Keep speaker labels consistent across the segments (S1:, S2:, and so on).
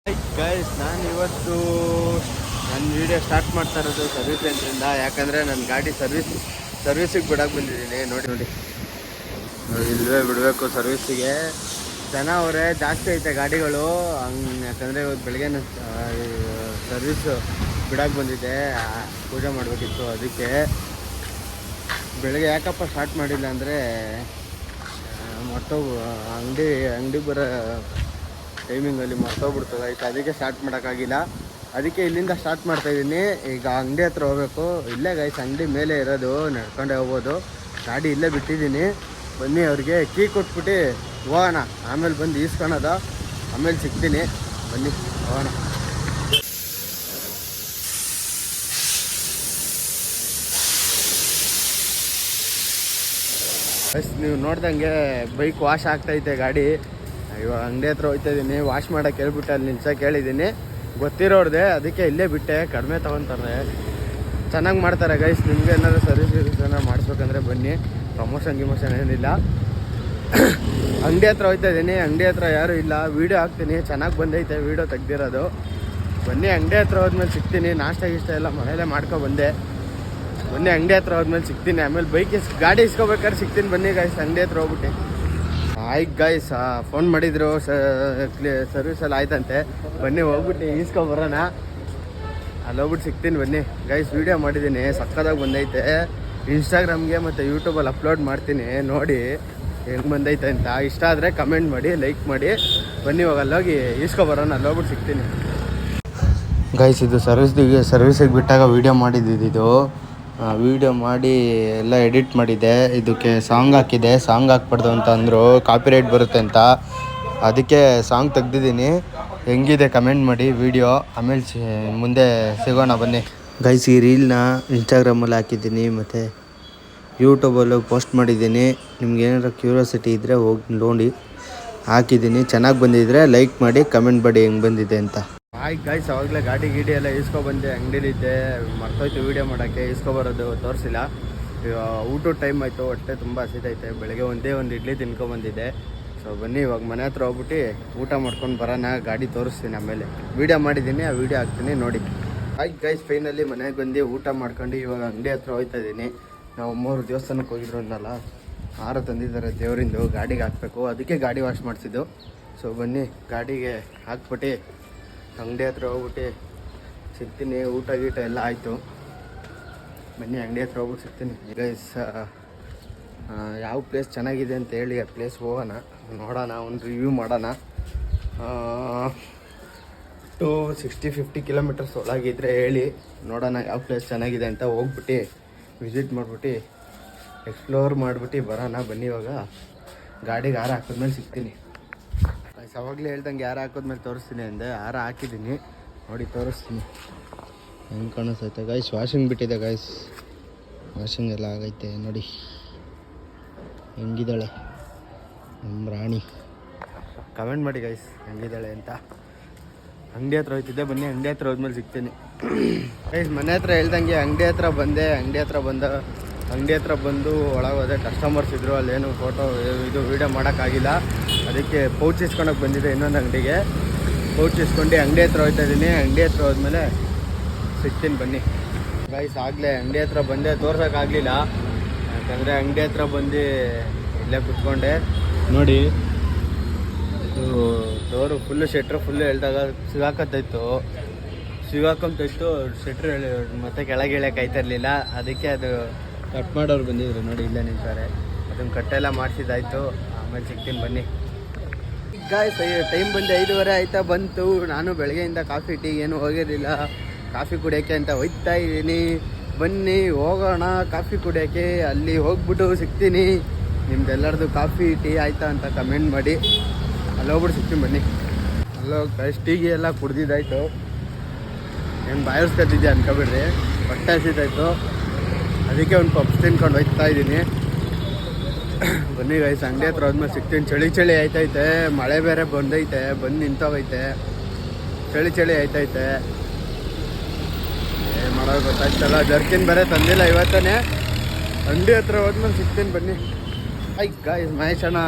S1: Guys, ನಾನು ಇವತ್ತು ನನ್ನ ವೀಡಿಯೋ ಸ್ಟಾರ್ಟ್ ಮಾಡ್ತಾ ಇರೋದು ಸರ್ವಿಸ್ ಸೆಂಟ್ರಿಂದ. ಯಾಕಂದರೆ ನನ್ನ ಗಾಡಿ ಸರ್ವಿಸಿಗೆ ಬಿಡೋಕೆ ಬಂದಿದ್ದೀನಿ. ನೋಡಿ ಇಲ್ಲವೇ ಬಿಡಬೇಕು ಸರ್ವಿಸಿಗೆ. ಜನ ಅವರೇ ಜಾಸ್ತಿ ಐತೆ ಗಾಡಿಗಳು ಯಾಕಂದರೆ ಇವತ್ತು ಬೆಳಗ್ಗೆ ಸರ್ವಿಸ್ ಬಿಡೋಕೆ ಬಂದಿದ್ದೆ. ಪೂಜೆ ಮಾಡಬೇಕಿತ್ತು, ಅದಕ್ಕೆ ಬೆಳಗ್ಗೆ ಯಾಕಪ್ಪ ಸ್ಟಾರ್ಟ್ ಮಾಡಿಲ್ಲ ಅಂದರೆ ಅಂಗಡಿ ಬರೋ ಟೈಮಿಂಗಲ್ಲಿ ಮರ್ತೋಗ್ಬಿಡ್ತದೆ ಆಯ್ತು, ಅದಕ್ಕೆ ಸ್ಟಾರ್ಟ್ ಮಾಡೋಕ್ಕಾಗಿಲ್ಲ. ಅದಕ್ಕೆ ಇಲ್ಲಿಂದ ಸ್ಟಾರ್ಟ್ ಮಾಡ್ತಾಯಿದ್ದೀನಿ. ಈಗ ಅಂಗಡಿ ಹತ್ರ ಹೋಗಬೇಕು. ಇಲ್ಲೇ ಗೈಸ್ ಅಂಗಡಿ ಮೇಲೆ ಇರೋದು, ನಡ್ಕೊಂಡೇ ಹೋಗ್ಬೋದು. ಗಾಡಿ ಇಲ್ಲೇ ಬಿಟ್ಟಿದ್ದೀನಿ. ಬನ್ನಿ ಅವ್ರಿಗೆ ಕೀ ಕೊಟ್ಬಿಟ್ಟು ಹೋಗೋಣ. ಆಮೇಲೆ ಬಂದು ಈಸ್ಕೊಳೋದು, ಆಮೇಲೆ ಸಿಗ್ತೀನಿ. ಬನ್ನಿ ಹೋಗೋಣ. ಬಸ್ ನೀವು ನೋಡ್ದಂಗೆ ಬೈಕ್ ವಾಶ್ ಆಗ್ತೈತೆ ಗಾಡಿ. ಇವಾಗ ಅಂಗಡಿ ಹತ್ರ ಹೋಗ್ತಾ ಇದ್ದೀನಿ. ವಾಶ್ ಮಾಡೋಕ್ಕೆ ಹೇಳ್ಬಿಟ್ಟು ಅಲ್ಲಿ ನಿಲ್ಸೋಕೆ ಹೇಳಿದ್ದೀನಿ. ಗೊತ್ತಿರೋರ್ದೆ, ಅದಕ್ಕೆ ಇಲ್ಲೇ ಬಿಟ್ಟೆ. ಕಡಿಮೆ ತೊಗೊತಾರೆ, ಚೆನ್ನಾಗಿ ಮಾಡ್ತಾರೆ ಗೈಸ್. ನಿಮಗೆ ಏನಾದರೂ ಸರ್ವಿಸ್ ಏನಾರು ಮಾಡಿಸ್ಬೇಕಂದ್ರೆ ಬನ್ನಿ. ಪ್ರಮೋಷನ್ ಏನಿಲ್ಲ. ಅಂಗಡಿ ಹತ್ರ ಹೋಗ್ತಾ ಇದ್ದೀನಿ. ಅಂಗಡಿ ಹತ್ರ ಯಾರೂ ಇಲ್ಲ. ವೀಡಿಯೋ ಹಾಕ್ತೀನಿ, ಚೆನ್ನಾಗಿ ಬಂದೈತೆ ವೀಡಿಯೋ ತೆಗ್ದಿರೋದು. ಬನ್ನಿ ಅಂಗಡಿ ಹತ್ರ ಹೋದ್ಮೇಲೆ ಸಿಗ್ತೀನಿ. ನಾಷ್ಟ ಎಲ್ಲ ಮನೆಯಲ್ಲೇ ಮಾಡ್ಕೊಬಂದೆ. ಬನ್ನಿ ಅಂಗಡಿ ಹತ್ರ ಹೋದ್ಮೇಲೆ ಸಿಗ್ತೀನಿ. ಆಮೇಲೆ ಗಾಡಿ ಇಸ್ಕೊಬೇಕಾದ್ರೆ ಸಿಗ್ತೀನಿ. ಬನ್ನಿ ಗೈಸ್ ಅಂಗಡಿ ಹತ್ರ ಹೋಗ್ಬಿಟ್ಟು. ಆಯ್ತು ಗೈಸ್, ಫೋನ್ ಮಾಡಿದ್ರು, ಸರ್ವಿಸಲ್ಲಿ ಆಯ್ತಂತೆ. ಬನ್ನಿ ಹೋಗ್ಬಿಟ್ಟು ಈಸ್ಕೊಬರೋಣ. ಅಲ್ಲಿ ಹೋಗ್ಬಿಟ್ಟು ಸಿಗ್ತೀನಿ. ಬನ್ನಿ ಗೈಸ್, ವೀಡಿಯೋ ಮಾಡಿದ್ದೀನಿ, ಸಕ್ಕತ್ತಾಗಿ ಬಂದೈತೆ. ಇನ್ಸ್ಟಾಗ್ರಾಮ್ಗೆ ಮತ್ತು ಯೂಟ್ಯೂಬಲ್ಲಿ ಅಪ್ಲೋಡ್ ಮಾಡ್ತೀನಿ. ನೋಡಿ ಹೆಂಗೆ ಬಂದೈತೆ ಅಂತ. ಇಷ್ಟ ಆದರೆ ಕಮೆಂಟ್ ಮಾಡಿ, ಲೈಕ್ ಮಾಡಿ. ಬನ್ನಿ ಇವಾಗ ಅಲ್ಲೋಗಿ ಈಸ್ಕೊಬರೋಣ. ಅಲ್ಲಿ ಹೋಗ್ಬಿಟ್ಟು ಸಿಗ್ತೀನಿ ಗೈಸ್. ಇದು ಸರ್ವಿಸಿಗೆ ಬಿಟ್ಟಾಗ ವೀಡಿಯೋ ಮಾಡಿದ್ದು. ವೀಡಿಯೋ ಮಾಡಿ ಎಲ್ಲ ಎಡಿಟ್ ಮಾಡಿದ್ದೆ. ಇದಕ್ಕೆ ಸಾಂಗ್ ಹಾಕಿದೆ. ಸಾಂಗ್ ಹಾಕ್ಬಾರ್ದು ಅಂತ ಅಂದರು, ಕಾಪಿರೈಟ್ ಬರುತ್ತೆ ಅಂತ. ಅದಕ್ಕೆ ಸಾಂಗ್ ತೆಗ್ದಿದ್ದೀನಿ. ಹೆಂಗಿದೆ ಕಮೆಂಟ್ ಮಾಡಿ ವೀಡಿಯೋ. ಆಮೇಲೆ ಮುಂದೆ ಸಿಗೋಣ ಬನ್ನಿ ಗೈಸ್. ಈ ರೀಲ್ನ ಇನ್ಸ್ಟಾಗ್ರಾಮಲ್ಲಿ ಹಾಕಿದ್ದೀನಿ ಮತ್ತು ಯೂಟ್ಯೂಬಲ್ಲೂ ಪೋಸ್ಟ್ ಮಾಡಿದ್ದೀನಿ. ನಿಮ್ಗೆ ಏನಾರು ಕ್ಯೂರಿಯಾಸಿಟಿ ಇದ್ದರೆ ಹೋಗಿ ನೋಡಿ. ಹಾಕಿದ್ದೀನಿ, ಚೆನ್ನಾಗಿ ಬಂದಿದ್ದರೆ ಲೈಕ್ ಮಾಡಿ, ಕಮೆಂಟ್ ಮಾಡಿ ಹೆಂಗೆ ಬಂದಿದೆ ಅಂತ. ಆಯ್ತು ಗೈಸ್, ಅವಾಗಲೇ ಗಾಡಿ ಎಲ್ಲ ಈಸ್ಕೊಬಂದೆ. ಅಂಗಡಿಲಿದ್ದೆ, ಮರ್ತೋಯ್ತು ವೀಡಿಯೋ ಮಾಡೋಕ್ಕೆ. ಈಸ್ಕೊಬರೋದು ತೋರಿಸಿಲ್ಲ. ಊಟದ ಟೈಮ್ ಆಯಿತು, ಹೊಟ್ಟೆ ತುಂಬ ಹಸಿತೈತೆ. ಬೆಳಗ್ಗೆ ಒಂದು ಇಡ್ಲಿ ತಿನ್ಕೊಬಂದಿದ್ದೆ. ಸೊ ಬನ್ನಿ ಇವಾಗ ಮನೆ ಹತ್ರ ಹೋಗ್ಬಿಟ್ಟು ಊಟ ಮಾಡ್ಕೊಂಡು ಬರೋಣ. ಗಾಡಿ ತೋರಿಸ್ತೀನಿ, ಆಮೇಲೆ ವೀಡಿಯೋ ಮಾಡಿದ್ದೀನಿ, ಆ ವೀಡಿಯೋ ಹಾಕ್ತೀನಿ ನೋಡಿ. ಆಯ್ತು ಗೈಸ್, ಫೈನಲ್ಲಿ ಮನೆಗೆ ಬಂದು ಊಟ ಮಾಡ್ಕೊಂಡು ಇವಾಗ ಅಂಗಡಿ ಹತ್ರ ಹೋಗ್ತಾ ಇದ್ದೀನಿ. ನಾವು 3 ದೇವಸ್ಥಾನಕ್ಕೆ ಹೋಗಿದ್ರು ಅನ್ನಲ್ಲ, ಹಾರ ತಂದಿದ್ದಾರೆ ದೇವರಿಂದು. ಗಾಡಿಗೆ ಹಾಕಬೇಕು, ಅದಕ್ಕೆ ಗಾಡಿ ವಾಶ್ ಮಾಡಿಸಿದ್ದು. ಸೊ ಬನ್ನಿ ಗಾಡಿಗೆ ಹಾಕ್ಬಿಟ್ಟು ಅಂಗಡಿ ಹತ್ರ ಹೋಗ್ಬಿಟ್ಟು ಸಿಗ್ತೀನಿ. ಊಟ ಎಲ್ಲ ಆಯಿತು. ಬನ್ನಿ ಅಂಗಡಿ ಹತ್ರ ಹೋಗ್ಬಿಟ್ಟು ಸಿಗ್ತೀನಿ ಗೈಸ್. ಯಾವ ಪ್ಲೇಸ್ ಚೆನ್ನಾಗಿದೆ ಅಂತ ಹೇಳಿ ಆ ಪ್ಲೇಸ್ ಹೋಗೋಣ, ನೋಡೋಣ, ಒಂದು ರಿವ್ಯೂ ಮಾಡೋಣ. 260-50 ಕಿಲೋಮೀಟರ್ಸ್ ಒಳಗಿದ್ರೆ ಹೇಳಿ, ನೋಡೋಣ ಯಾವ ಪ್ಲೇಸ್ ಚೆನ್ನಾಗಿದೆ ಅಂತ. ಹೋಗ್ಬಿಟ್ಟು ವಿಸಿಟ್ ಮಾಡಿಬಿಟ್ಟು ಎಕ್ಸ್ಪ್ಲೋರ್ ಮಾಡಿಬಿಟ್ಟು ಬರೋಣ. ಬನ್ನಿ ಇವಾಗ ಗಾಡಿಗೆ ಹಾರ ಹಾಕಿದ್ಮೇಲೆ ಸಿಗ್ತೀನಿ. ಅವಾಗಲೇ ಹೇಳ್ದಂಗೆ ಹಾರ ಹಾಕಿದ್ಮೇಲೆ ತೋರಿಸ್ತೀನಿ ಅಂದೆ. ಹಾರ ಹಾಕಿದ್ದೀನಿ, ನೋಡಿ ತೋರಿಸ್ತೀನಿ ಹೆಂಗೆ ಕಾಣಿಸ್ತೈತೆ ಗೈಸ್. ವಾಷಿಂಗ್ ಬಿಟ್ಟಿದೆ ಗೈಸ್, ವಾಷಿಂಗ್ ಎಲ್ಲ ಆಗೈತೆ. ನೋಡಿ ಹೆಂಗಿದ್ದಾಳೆ ನಮ್ಮ ರಾಣಿ. ಕಮೆಂಟ್ ಮಾಡಿ ಗೈಸ್ ಹೆಂಗಿದ್ದಾಳೆ ಅಂತ. ಅಂಗಡಿ ಹತ್ರ ಹೋಗ್ತಿದ್ದೆ. ಬನ್ನಿ ಅಂಗಡಿ ಹತ್ರ ಹೋದ್ಮೇಲೆ ಸಿಗ್ತೀನಿ ಗೈಸ್. ಮನೆ ಹತ್ರ ಹೇಳ್ದಂಗೆ ಅಂಗಡಿ ಹತ್ರ ಬಂದೆ. ಅಂಗಡಿ ಹತ್ರ ಬಂದು ಒಳಗೆ ಹೋದೆ. ಕಸ್ಟಮರ್ಸ್ ಇದ್ದರು, ಅಲ್ಲೇನು ಫೋಟೋ ಇದು ವೀಡಿಯೋ ಮಾಡೋಕ್ಕಾಗಿಲ್ಲ. ಅದಕ್ಕೆ ಪೌಚ್ ಇಸ್ಕೊಳಕ್ಕೆ ಬಂದಿದ್ದೆ ಇನ್ನೊಂದು ಅಂಗಡಿಗೆ. ಪೌಚ್ ಇಸ್ಕೊಂಡು ಅಂಗಡಿ ಹತ್ರ ಹೋಗ್ತಾ ಇದ್ದೀನಿ. ಅಂಗಡಿ ಹತ್ರ ಹೋದ್ಮೇಲೆ ಸಿಗ್ತೀನಿ ಬನ್ನಿ ಗೈಸ್. ಆಗಲೇ ಅಂಗಡಿ ಹತ್ರ ಬಂದೆ, ತೋರ್ಸೋಕ್ಕಾಗಲಿಲ್ಲ. ಯಾಕಂದರೆ ಅಂಗಡಿ ಹತ್ರ ಬಂದು ಇಲ್ಲೇ ಕುತ್ಕೊಂಡೆ. ನೋಡಿ ಇದು ಡೋರು ಶೆಟ್ರು ಫುಲ್ಲು ಎಳ್ದಾಗ ಸಿಗಾಕೊಂತೈತು. ಶೆಟ್ರು ಮತ್ತೆ ಕೆಳಗೆ ಇಳಿಯೋಕ್ಕಾಯ್ತಾ ಇರಲಿಲ್ಲ. ಅದಕ್ಕೆ ಅದು ಕಟ್ ಮಾಡೋರು ಬಂದಿದ್ರು. ನೋಡಿ ಇಲ್ಲೇ ನಿಂತಾರೆ. ಅದನ್ನು ಕಟ್ಟೆಲ್ಲ ಮಾಡಿಸಿದ್ದಾಯ್ತು. ಆಮೇಲೆ ಸಿಗ್ತೀನಿ ಬನ್ನಿ ಗಾಯ್ಸ್. ಟೈಮ್ ಬಂದು 5:30 ಆಯ್ತಾ ಬಂತು. ನಾನು ಬೆಳಗ್ಗೆಯಿಂದ ಕಾಫಿ ಟೀ ಏನು ಹೋಗಿರಲಿಲ್ಲ. ಕಾಫಿ ಕುಡಿಯೋಕ್ಕೆ ಅಂತ ಹೋಗ್ತಾ ಇದ್ದೀನಿ. ಬನ್ನಿ ಹೋಗೋಣ ಕಾಫಿ ಕುಡಿಯೋಕ್ಕೆ. ಅಲ್ಲಿ ಹೋಗ್ಬಿಟ್ಟು ಸಿಗ್ತೀನಿ. ನಿಮ್ದೆಲ್ಲರದು ಕಾಫಿ ಟೀ ಆಯಿತಾ ಅಂತ ಕಮೆಂಟ್ ಮಾಡಿ. ಅಲ್ಲಿ ಹೋಗ್ಬಿಟ್ಟು ಸಿಗ್ತೀನಿ ಬನ್ನಿ. ಅಲ್ಲೋ ಗೈಸ್, ಟೀಗೆ ಎಲ್ಲ ಕುಡ್ದಿದ್ದಾಯ್ತು. ಏನು ಬಾಯರ್ಸ್ಕೊತಿದ್ದೆ ಅನ್ಕೊಬಿಡ್ರಿ, ಹೊಟ್ಟೆ ಹಸಿತಾಯ್ತು. ಅದಕ್ಕೆ ಒಂದು ಪಪ್ಸ್ ತಿನ್ಕೊಂಡು ಹೋಗ್ತಾ ಇದ್ದೀನಿ. ಬನ್ನಿ ಗೈಸ್, ಅಂಗಡಿ ಹತ್ರ ಹೋದ್ಮೇಲೆ ಸಿಗ್ತೀನಿ. ಚಳಿ ಆಯ್ತೈತೆ, ಮಳೆ ಬೇರೆ ಬಂದೈತೆ, ಬಂದು ನಿಂತೋಗೈತೆ. ಚಳಿ ಆಯ್ತೈತೆ. ಏನು ಮಾಡೋದು ಗೊತ್ತಾಯ್ತಲ್ಲ. ಜರ್ಕಿನ್ ಬೇರೆ ತಂದಿಲ್ಲ ಇವತ್ತೇ. ಅಂಗಡಿ ಹತ್ರ ಹೋದ್ಮೇಲೆ ಸಿಗ್ತೀನಿ ಬನ್ನಿ. ಆಯ್ತು ಗಾಯ್ಸ್, ಮಹೇಶಣ್ಣ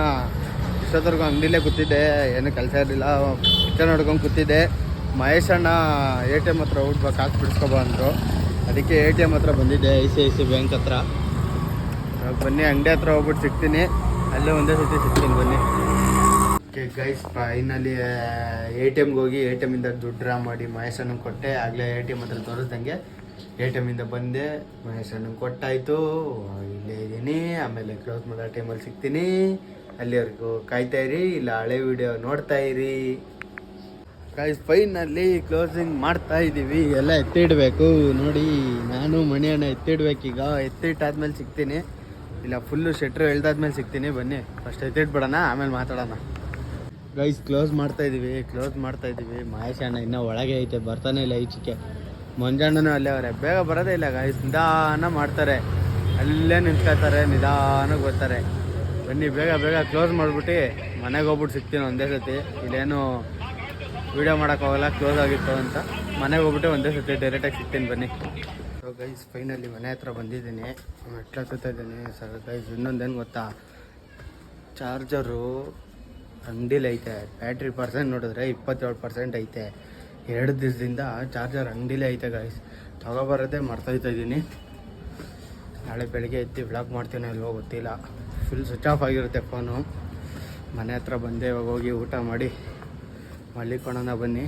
S1: ಇಷ್ಟೊತ್ತರೆಗೂ ಅಂಗಡಿಲೇ ಕೂತಿದ್ದೆ. ಏನೂ ಕೆಲಸ ಇರಲಿಲ್ಲ, ಪಿಕ್ಚರ್ ನೋಡ್ಕೊಂಡು ಕೂತಿದ್ದೆ. ಮಹೇಶ್ ಅಣ್ಣ ATM ಹತ್ರ ಹೋಗ್ಬೇಕು, ಕಾಸು ಬಿಡಿಸ್ಕೊಬ ಅಂದರು. ಅದಕ್ಕೆ ATM ಹತ್ರ ಬಂದಿದ್ದೆ, ICICI ಬ್ಯಾಂಕ್ ಹತ್ರ. ಬನ್ನಿ ಅಂಗಡಿ ಹತ್ರ ಹೋಗ್ಬಿಟ್ಟು ಸಿಗ್ತೀನಿ, ಅಲ್ಲೇ ಒಂದೇ ಸತಿ ಸಿಗ್ತೀನಿ ಬನ್ನಿ. ಓಕೆ ಗೈಸ್, ಫೈನಲಿ ATMಗೆ ಹೋಗಿ ATMಿಂದ ದುಡ್ಡು ಡ್ರಾ ಮಾಡಿ ಮಹೇಶ್ ಅಣ್ಣಂಗೆ ಕೊಟ್ಟೆ. ಆಗಲೇ ATM ಹತ್ರ ತೋರಿಸ್ದಂಗೆ ATMಿಂದ ಬಂದೆ, ಮಹೇಶ್ ಅಣ್ಣಂಗೆ ಕೊಟ್ಟಾಯಿತು. ಇಲ್ಲೇ ಇದ್ದೀನಿ, ಆಮೇಲೆ ಕ್ಲೋಸ್ ಮಾಡೋ ಟೈಮಲ್ಲಿ ಸಿಗ್ತೀನಿ. ಅಲ್ಲಿವರೆಗೂ ಕಾಯ್ತಾ ಇರಿ, ಇಲ್ಲ ಹಳೆ ವಿಡಿಯೋ ನೋಡ್ತಾ ಇರಿ. ಗೈಸ್ ಫೈನಲ್ಲಿ ಕ್ಲೋಸಿಂಗ್ ಮಾಡ್ತಾ ಇದ್ದೀವಿ. ಎಲ್ಲ ಎತ್ತಿಡಬೇಕು ನೋಡಿ, ನಾನು ಮಣಿ ಅಣ್ಣ ಎತ್ತಿಡ್ಬೇಕೀಗ. ಎತ್ತಿಟ್ಟಾದ್ಮೇಲೆ ಸಿಗ್ತೀನಿ, ಇಲ್ಲ ಫುಲ್ಲು ಶೆಟ್ರು ಎಳ್ದಾದ್ಮೇಲೆ ಸಿಗ್ತೀನಿ. ಬನ್ನಿ ಫಸ್ಟ್ ಎತ್ತಿಟ್ಬಿಡೋಣ, ಆಮೇಲೆ ಮಾತಾಡೋಣ. ಗೈಸ್ ಕ್ಲೋಸ್ ಮಾಡ್ತಾ ಇದ್ದೀವಿ. ಮಹೇಶ್ ಅಣ್ಣ ಇನ್ನೂ ಒಳಗೆ ಐತೆ, ಬರ್ತಾನೆ ಇಲ್ಲ ಈಚೆಗೆ. ಮಂಜಣ್ಣನೂ ಅಲ್ಲೇ ಅವರೇ, ಬೇಗ ಬರೋದೇ ಇಲ್ಲ ಗೈಸ್. ನಿಧಾನ ಮಾಡ್ತಾರೆ, ಅಲ್ಲೇ ನಿಂತ್ಕೊಳ್ತಾರೆ, ನಿಧಾನಕ್ಕೆ ಬರ್ತಾರೆ. ಬನ್ನಿ ಬೇಗ ಕ್ಲೋಸ್ ಮಾಡಿಬಿಟ್ಟು ಮನೆಗೆ ಹೋಗ್ಬಿಟ್ಟು ಸಿಗ್ತೀನಿ ಒಂದೇ ಸತಿ. ಇಲ್ಲೇನು ವೀಡಿಯೋ ಮಾಡೋಕ್ಕಾಗಲ್ಲ, ಕ್ಲೋಸ್ ಆಗಿತ್ತು ಅಂತ. ಮನೆಗೆ ಹೋಗ್ಬಿಟ್ಟು ಒಂದೇ ಸತಿ ಡೈರೆಕ್ಟಾಗಿ ಸಿಗ್ತೀನಿ ಬನ್ನಿ. ಸೊ ಗೈಸ್ ಫೈನಲಿ ಮನೆ ಹತ್ರ ಬಂದಿದ್ದೀನಿ, ಮೆಟ್ಲು ಹತ್ತುತ್ತಾ ಇದ್ದೀನಿ. ಸರ್ ಗೈಸ್ ಇನ್ನೊಂದೇನು ಗೊತ್ತಾ, ಚಾರ್ಜರು ಅಂಗಡಿಲಿ ಐತೆ. ಬ್ಯಾಟ್ರಿ ಪರ್ಸೆಂಟ್ ನೋಡಿದ್ರೆ 27% ಐತೆ. 2 ದಿವಸದಿಂದ ಚಾರ್ಜರ್ ಅಂಗಡಿಲೇ ಐತೆ ಗೈಸ್. ತೊಗೊಬರೋದೇ ಮರ್ತೋಯ್ತಾ ಇದ್ದೀನಿ. ನಾಳೆ ಬೆಳಗ್ಗೆ ಎದ್ದು ವ್ಲಾಗ್ ಮಾಡ್ತೀನಿ ಅಲ್ವೋ ಗೊತ್ತಿಲ್ಲ. ಫುಲ್ ಸ್ವಿಚ್ ಆಫ್ ಆಗಿರುತ್ತೆ ಫೋನು. ಮನೆ ಹತ್ರ ಬಂದೆ, ಇವಾಗ ಹೋಗಿ ಊಟ ಮಾಡಿ ಮಲ್ಲಿಕೊಳ್ಳೋಣ ಬನ್ನಿ.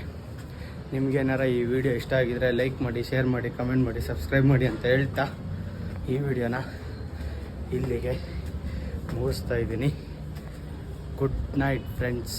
S1: ನಿಮಗೇನಾರ ಈ ವಿಡಿಯೋ ಇಷ್ಟ ಆಗಿದ್ರೆ ಲೈಕ್ ಮಾಡಿ, ಶೇರ್ ಮಾಡಿ, ಕಮೆಂಟ್ ಮಾಡಿ, ಸಬ್ಸ್ಕ್ರೈಬ್ ಮಾಡಿ ಅಂತ ಹೇಳ್ತಾ ಈ ವಿಡಿಯೋನ ಇಲ್ಲಿಗೆ ಮುಗಿಸ್ತಾ ಇದ್ದೀನಿ. Good night friends.